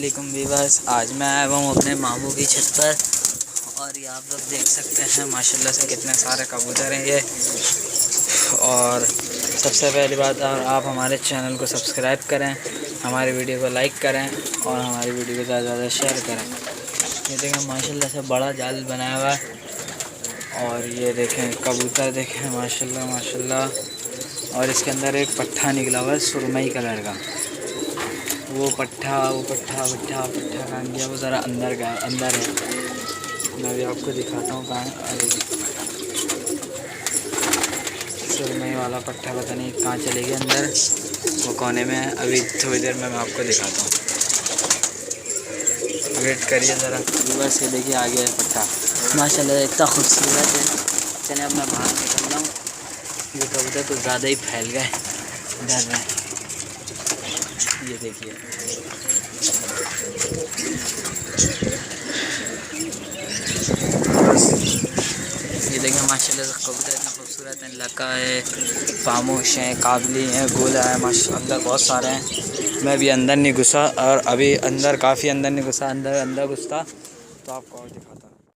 वालेकुम वीवर्स। आज मैं आया हूँ अपने मामू की छत पर और ये आप लोग देख सकते हैं माशाल्लाह से कितने सारे कबूतर हैं ये। और सबसे पहली बात, और आप हमारे चैनल को सब्सक्राइब करें, हमारी वीडियो को लाइक करें और हमारी वीडियो को ज़्यादा से ज़्यादा शेयर करें। ये देखें माशाल्लाह से बड़ा जाल बनाया हुआ है और ये देखें कबूतर देखें माशाल्लाह माशाल्लाह। और इसके अंदर एक पट्ठा निकला हुआ है सुरमई कलर का। वो पट्ठा कहाँ गया? वो ज़रा अंदर गया, अंदर है। मैं भी आपको दिखाता हूँ कहाँ है। अरे सुरमई वाला पट्ठा पता नहीं कहाँ चले गया, अंदर वो कोने में है। अभी थोड़ी देर में मैं आपको दिखाता हूँ, वेट करिए ज़रा। बस ये देखिए आ गया है पट्ठा माशाल्लाह, इतना खूबसूरत है। चले अब मैं बाहर निकल रहा हूँ, ये कबूतर तो ज़्यादा ही फैल गए, डर रहे हैं। ये देखिए ये देखिए माशाल्लाह से कबूतर इतना खूबसूरत है, लका है, खामोश हैं, काबली हैं, गोला है माशाल्लाह। अंदर बहुत सारे हैं। मैं भी अंदर नहीं घुसा और अभी अंदर काफ़ी अंदर नहीं घुसा, अंदर घुसता तो आपको और दिखाता हूँ।